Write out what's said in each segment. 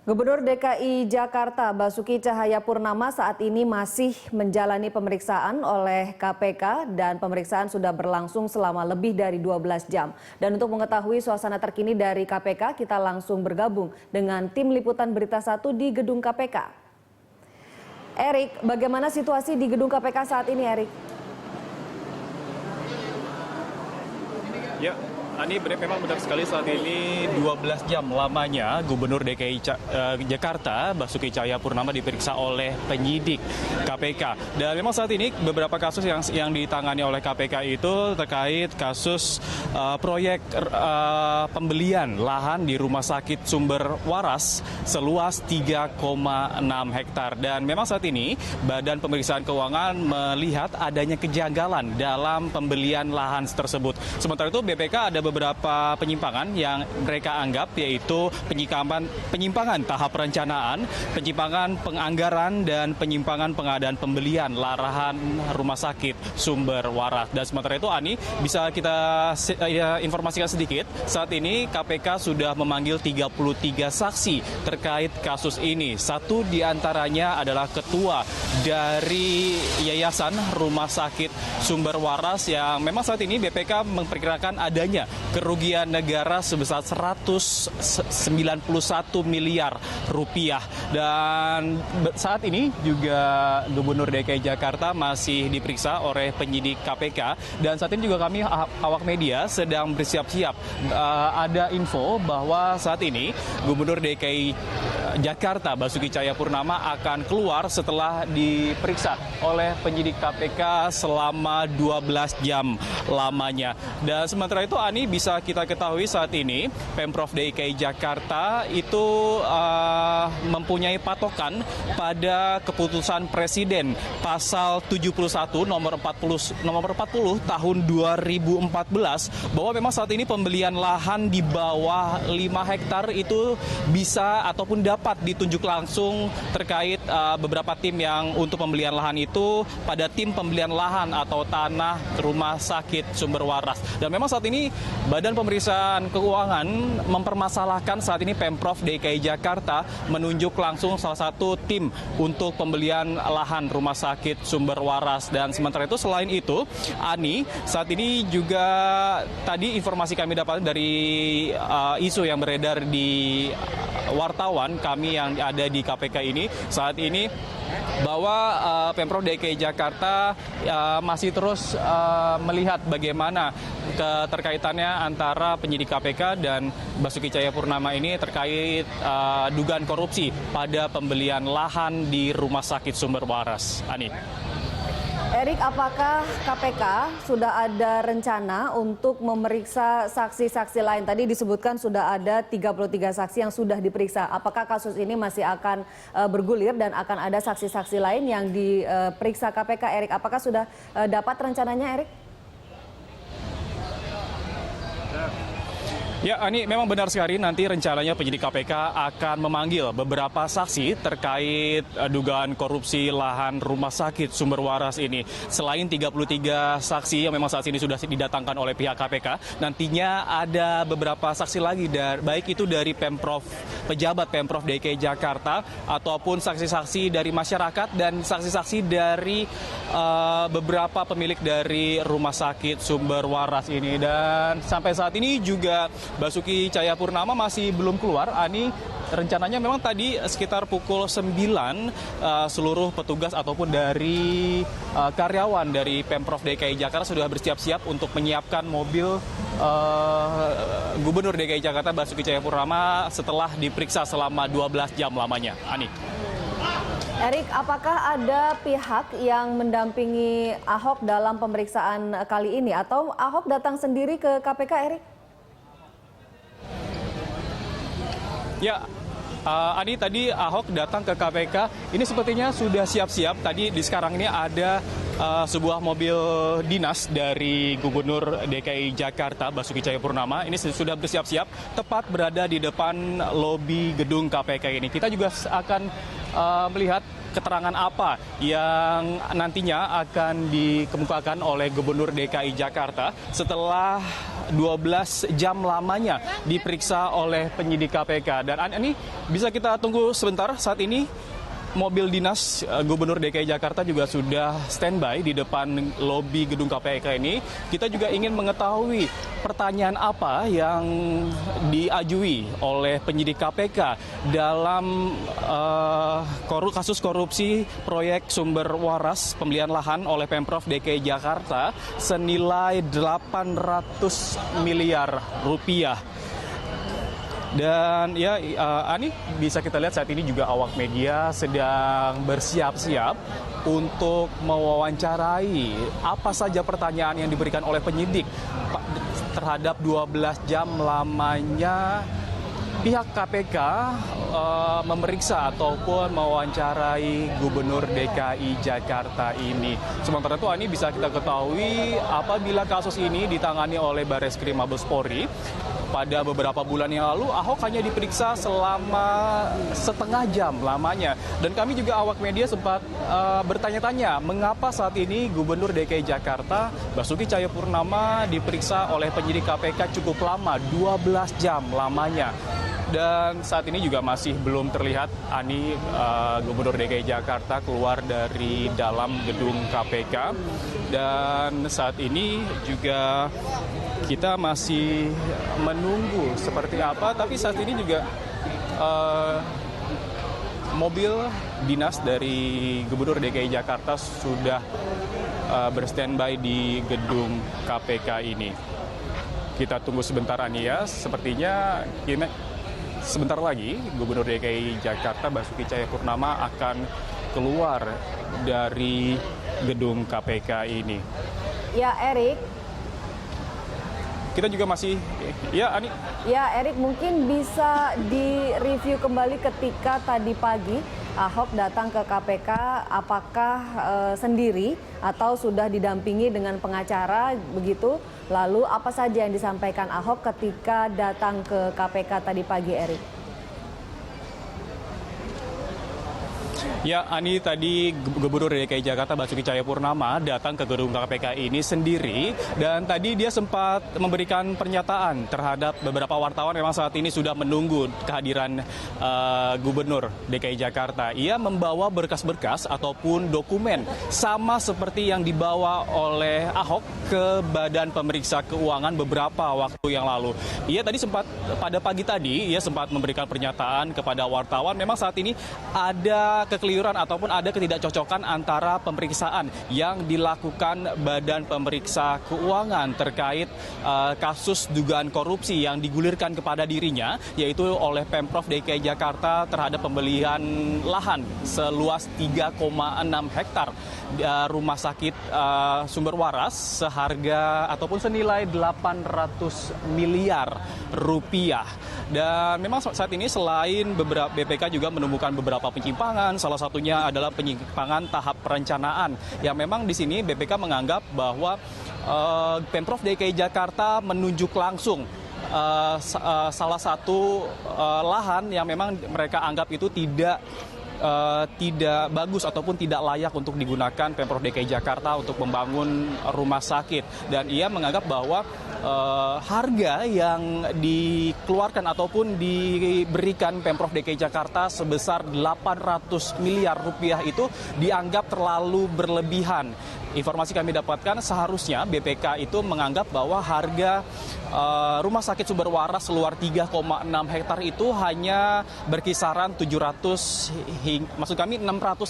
Gubernur DKI Jakarta Basuki Cahayapurnama saat ini masih menjalani pemeriksaan oleh KPK dan pemeriksaan sudah berlangsung selama lebih dari 12 jam. Dan untuk mengetahui suasana terkini dari KPK, kita langsung bergabung dengan tim liputan Berita 1 di gedung KPK. Erik, bagaimana situasi di gedung KPK saat ini, Erik? Ya, Ani, memang benar sekali saat ini 12 jam lamanya Gubernur DKI Jakarta Basuki Cahayapurnama diperiksa oleh penyidik KPK. Dan memang saat ini beberapa kasus yang ditangani oleh KPK itu terkait kasus proyek pembelian lahan di Rumah Sakit Sumber Waras seluas 3,6 hektar. Dan memang saat ini Badan Pemeriksaan Keuangan melihat adanya kejanggalan dalam pembelian lahan tersebut. Sementara itu BPK ada beberapa penyimpangan yang mereka anggap, yaitu penyimpangan tahap perencanaan, penyimpangan penganggaran, dan penyimpangan pengadaan pembelian lahan Rumah Sakit Sumber Waras. Dan sementara itu, Ani, bisa kita informasikan sedikit, saat ini KPK sudah memanggil 33 saksi terkait kasus ini. Satu diantaranya adalah ketua dari Yayasan Rumah Sakit Sumber Waras yang memang saat ini BPK memperkirakan adanya kerugian negara sebesar 191 miliar rupiah. Dan saat ini juga Gubernur DKI Jakarta masih diperiksa oleh penyidik KPK. Dan saat ini juga kami awak media sedang bersiap-siap. Ada info bahwa saat ini Gubernur DKI Jakarta Basuki Cahayapurnama akan keluar setelah diperiksa oleh penyidik KPK selama 12 jam lamanya. Dan sementara itu, Ani, bisa kita ketahui saat ini Pemprov DKI Jakarta itu mempunyai patokan pada keputusan Presiden pasal 71 nomor 40 tahun 2014 bahwa memang saat ini pembelian lahan di bawah 5 hektar itu bisa ataupun dapat ditunjuk langsung terkait beberapa tim yang untuk pembelian lahan itu pada tim pembelian lahan atau tanah Rumah Sakit Sumber Waras. Dan memang saat ini Badan Pemeriksaan Keuangan mempermasalahkan saat ini Pemprov DKI Jakarta menunjuk langsung salah satu tim untuk pembelian lahan Rumah Sakit Sumber Waras. Dan sementara itu, selain itu, Ani, saat ini juga tadi informasi kami dapat dari isu yang beredar di wartawan kami yang ada di KPK ini saat ini, bahwa Pemprov DKI Jakarta masih terus melihat bagaimana keterkaitannya antara penyidik KPK dan Basuki Cahayapurnama ini terkait dugaan korupsi pada pembelian lahan di Rumah Sakit Sumber Waras. Ani. Erik, apakah KPK sudah ada rencana untuk memeriksa saksi-saksi lain? Tadi disebutkan sudah ada 33 saksi yang sudah diperiksa. Apakah kasus ini masih akan bergulir dan akan ada saksi-saksi lain yang diperiksa KPK, Erik? Apakah sudah dapat rencananya, Erik? Ya, Ani, memang benar sekali nanti rencananya penyidik KPK akan memanggil beberapa saksi terkait dugaan korupsi lahan Rumah Sakit Sumber Waras ini. Selain 33 saksi yang memang saat ini sudah didatangkan oleh pihak KPK, nantinya ada beberapa saksi lagi, baik itu dari pejabat Pemprov DKI Jakarta ataupun saksi-saksi dari masyarakat dan saksi-saksi dari beberapa pemilik dari Rumah Sakit Sumber Waras ini. Dan sampai saat ini juga Basuki Cahayapurnama masih belum keluar. Ani, rencananya memang tadi sekitar pukul 9 seluruh petugas ataupun dari karyawan dari Pemprov DKI Jakarta sudah bersiap-siap untuk menyiapkan mobil Gubernur DKI Jakarta Basuki Cahayapurnama setelah diperiksa selama 12 jam lamanya. Ani. Erik, apakah ada pihak yang mendampingi Ahok dalam pemeriksaan kali ini atau Ahok datang sendiri ke KPK, Erik? Ya, Ani, tadi Ahok datang ke KPK. Ini sepertinya sudah siap-siap. Tadi di sekarang ini ada sebuah mobil dinas dari Gubernur DKI Jakarta Basuki Cahayapurnama ini sudah bersiap-siap tepat berada di depan lobi gedung KPK ini. Kita juga akan melihat keterangan apa yang nantinya akan dikemukakan oleh Gubernur DKI Jakarta setelah 12 jam lamanya diperiksa oleh penyidik KPK. Dan ini bisa kita tunggu sebentar. Saat ini mobil dinas Gubernur DKI Jakarta juga sudah standby di depan lobi gedung KPK ini. Kita juga ingin mengetahui pertanyaan apa yang diajukan oleh penyidik KPK dalam kasus korupsi proyek sumber waras pembelian lahan oleh Pemprov DKI Jakarta senilai 800 miliar rupiah. Dan ya, Ani, bisa kita lihat saat ini juga awak media sedang bersiap-siap untuk mewawancarai apa saja pertanyaan yang diberikan oleh penyidik terhadap 12 jam lamanya pihak KPK memeriksa ataupun mewawancarai Gubernur DKI Jakarta ini. Sementara itu, Ani, bisa kita ketahui apabila kasus ini ditangani oleh Bareskrim Mabes Polri, pada beberapa bulan yang lalu Ahok hanya diperiksa selama setengah jam lamanya. Dan kami juga awak media sempat bertanya-tanya mengapa saat ini Gubernur DKI Jakarta Basuki Cahayapurnama diperiksa oleh penyidik KPK cukup lama, 12 jam lamanya. Dan saat ini juga masih belum terlihat Ani Gubernur DKI Jakarta keluar dari dalam gedung KPK. Dan saat ini juga kita masih menunggu seperti apa, tapi saat ini juga mobil dinas dari Gubernur DKI Jakarta sudah berstandby di gedung KPK ini. Kita tunggu sebentar, Ani, ya. Sepertinya sebentar lagi Gubernur DKI Jakarta Basuki Cahayapurnama akan keluar dari gedung KPK ini. Ya, Erik. Kita juga masih, ya, Ani. Ya, Erik, mungkin bisa direview kembali ketika tadi pagi Ahok datang ke KPK, apakah sendiri atau sudah didampingi dengan pengacara begitu? Lalu apa saja yang disampaikan Ahok ketika datang ke KPK tadi pagi, Erik? Ya, Ani, tadi Gubernur DKI Jakarta Basuki Cahayapurnama datang ke gedung KPK ini sendiri, dan tadi dia sempat memberikan pernyataan terhadap beberapa wartawan. Memang saat ini sudah menunggu kehadiran Gubernur DKI Jakarta. Ia membawa berkas-berkas ataupun dokumen sama seperti yang dibawa oleh Ahok ke Badan Pemeriksa Keuangan beberapa waktu yang lalu. Ia tadi sempat pada pagi tadi ia sempat memberikan pernyataan kepada wartawan. Memang saat ini ada kekeliruan ataupun ada ketidakcocokan antara pemeriksaan yang dilakukan Badan Pemeriksa Keuangan terkait kasus dugaan korupsi yang digulirkan kepada dirinya, yaitu oleh Pemprov DKI Jakarta terhadap pembelian lahan seluas 3,6 hektar rumah sakit sumber waras seharga ataupun senilai 800 miliar rupiah. Dan memang saat ini selain beberapa BPK juga menemukan beberapa penyimpangan, salah satunya adalah penyimpangan tahap perencanaan yang memang di sini BPK menganggap bahwa Pemprov DKI Jakarta menunjuk langsung salah satu lahan yang memang mereka anggap itu tidak bagus ataupun tidak layak untuk digunakan Pemprov DKI Jakarta untuk membangun rumah sakit. Dan ia menganggap bahwa harga yang dikeluarkan ataupun diberikan Pemprov DKI Jakarta sebesar 800 miliar rupiah itu dianggap terlalu berlebihan. Informasi kami dapatkan seharusnya BPK itu menganggap bahwa harga rumah sakit sumber waras seluar 3,6 hektar itu hanya berkisaran 600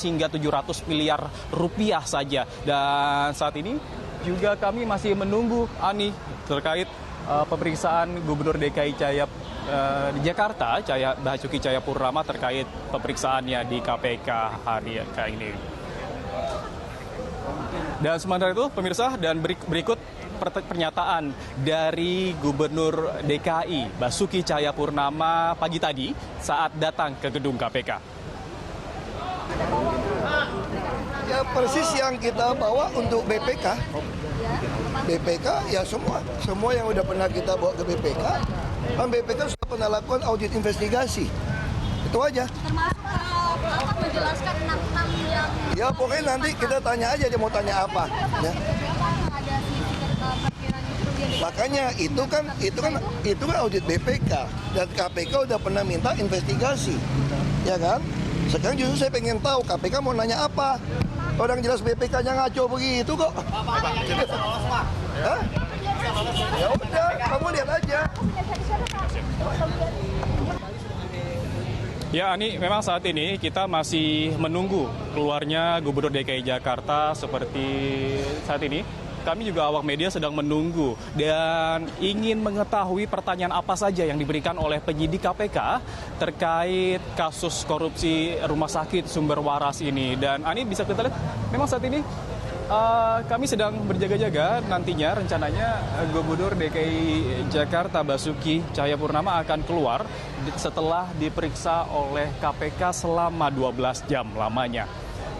hingga 700 miliar rupiah saja. Dan saat ini juga kami masih menunggu, Ani, terkait pemeriksaan Gubernur DKI Jakarta Basuki Cahayapurnama terkait pemeriksaannya di KPK hari ini. Dan sementara itu, pemirsa, dan berikut pernyataan dari Gubernur DKI Basuki Cahayapurnama pagi tadi saat datang ke gedung KPK. Ya persis yang kita bawa untuk BPK. BPK ya semua yang udah pernah kita bawa ke BPK, kan BPK sudah pernah lakukan audit investigasi. Itu aja. Termasuk akan menjelaskan enam yang Ya pokoknya nanti kita tanya aja dia mau tanya apa. Ya. ada perkiraan kerugian. Makanya itu kan audit BPK dan KPK udah pernah minta investigasi, ya kan? Sekarang justru saya pengen tahu KPK mau nanya apa. Orang jelas BPK-nya ngaco begitu kok. Hah? Ya udah, kamu lihat aja. Ya, Ani, memang saat ini kita masih menunggu keluarnya Gubernur DKI Jakarta seperti saat ini. Kami juga awak media sedang menunggu dan ingin mengetahui pertanyaan apa saja yang diberikan oleh penyidik KPK terkait kasus korupsi rumah sakit Sumber Waras ini. Dan Ani, bisa kita lihat memang saat ini kami sedang berjaga-jaga. Nantinya rencananya Gubernur DKI Jakarta Basuki Cahayapurnama akan keluar setelah diperiksa oleh KPK selama 12 jam lamanya.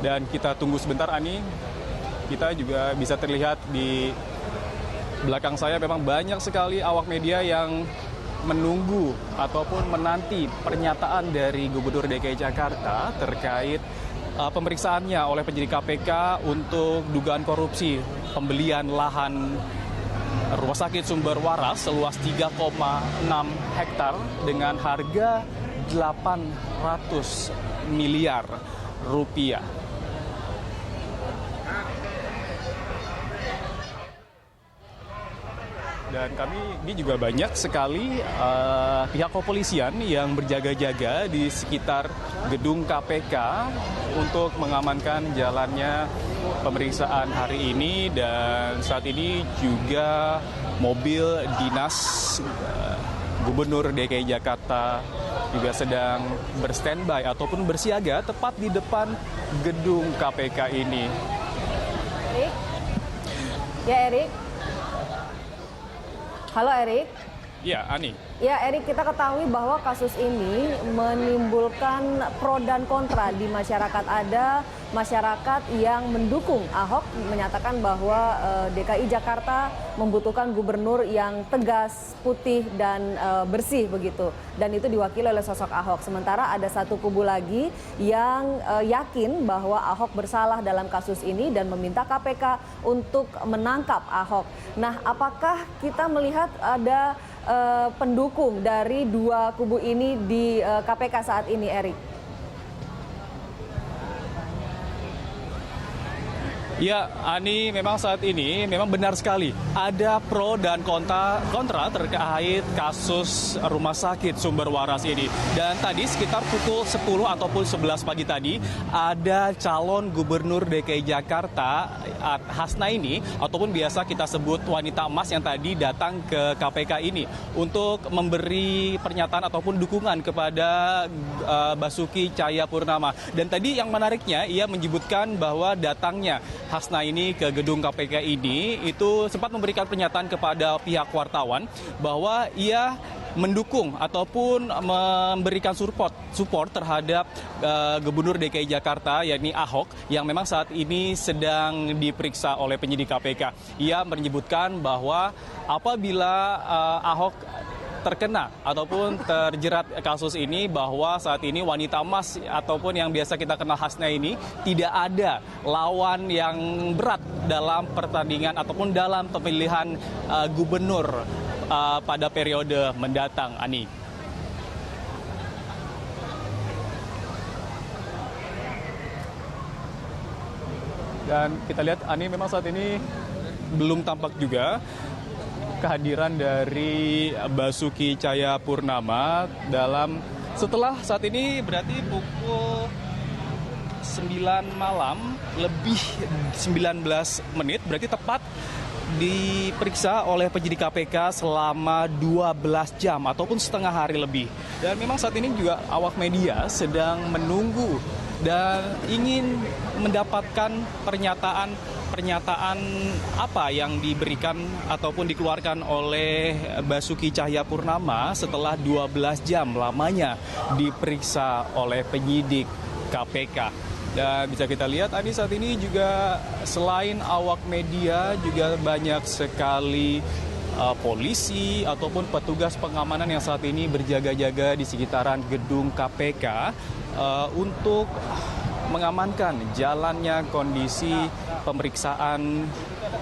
Dan kita tunggu sebentar, Ani. Kita juga bisa terlihat di belakang saya memang banyak sekali awak media yang menunggu ataupun menanti pernyataan dari Gubernur DKI Jakarta terkait pemeriksaannya oleh penyidik KPK untuk dugaan korupsi pembelian lahan Rumah Sakit Sumber Waras seluas 3,6 hektar dengan harga 800 miliar rupiah. Dan ini juga banyak sekali pihak kepolisian yang berjaga-jaga di sekitar gedung KPK untuk mengamankan jalannya pemeriksaan hari ini. Dan saat ini juga mobil dinas Gubernur DKI Jakarta juga sedang berstandby ataupun bersiaga tepat di depan gedung KPK ini. Erik? Ya, Erik? Halo, Erik. Ya, Ani. Ya, Erik, kita ketahui bahwa kasus ini menimbulkan pro dan kontra di masyarakat. Ada masyarakat yang mendukung Ahok, menyatakan bahwa DKI Jakarta membutuhkan gubernur yang tegas, putih, dan bersih begitu. Dan itu diwakili oleh sosok Ahok. Sementara ada satu kubu lagi yang yakin bahwa Ahok bersalah dalam kasus ini dan meminta KPK untuk menangkap Ahok. Nah, apakah kita melihat ada pendukung dari dua kubu ini di KPK saat ini, Erik? Ya, Ani, memang saat ini memang benar sekali ada pro dan kontra terkait kasus Rumah Sakit Sumber Waras ini. Dan tadi sekitar pukul 10 ataupun 11 pagi tadi ada calon gubernur DKI Jakarta Hasnaini ataupun biasa kita sebut wanita emas yang tadi datang ke KPK ini untuk memberi pernyataan ataupun dukungan kepada Basuki Cahayapurnama. Dan tadi yang menariknya ia menyebutkan bahwa datangnya Hasnaini ke gedung KPK ini itu sempat memberikan pernyataan kepada pihak wartawan bahwa ia mendukung ataupun memberikan support terhadap Gubernur DKI Jakarta yakni Ahok yang memang saat ini sedang diperiksa oleh penyidik KPK. Ia menyebutkan bahwa apabila Ahok terkena ataupun terjerat kasus ini, bahwa saat ini wanita emas ataupun yang biasa kita kenal Hasnaini tidak ada lawan yang berat dalam pertandingan ataupun dalam pemilihan gubernur pada periode mendatang, Ani. Dan kita lihat, Ani, memang saat ini belum tampak juga kehadiran dari Basuki Cahayapurnama setelah saat ini berarti pukul 9 malam lebih 19 menit, berarti tepat diperiksa oleh penyidik KPK selama 12 jam ataupun setengah hari lebih. Dan memang saat ini juga awak media sedang menunggu dan ingin mendapatkan pernyataan apa yang diberikan ataupun dikeluarkan oleh Basuki Cahayapurnama setelah 12 jam lamanya diperiksa oleh penyidik KPK. Dan bisa kita lihat Ani saat ini juga selain awak media juga banyak sekali polisi ataupun petugas pengamanan yang saat ini berjaga-jaga di sekitaran gedung KPK untuk mengamankan jalannya kondisi pemeriksaan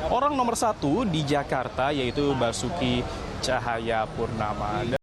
orang nomor 1 di Jakarta yaitu Basuki Cahayapurnama.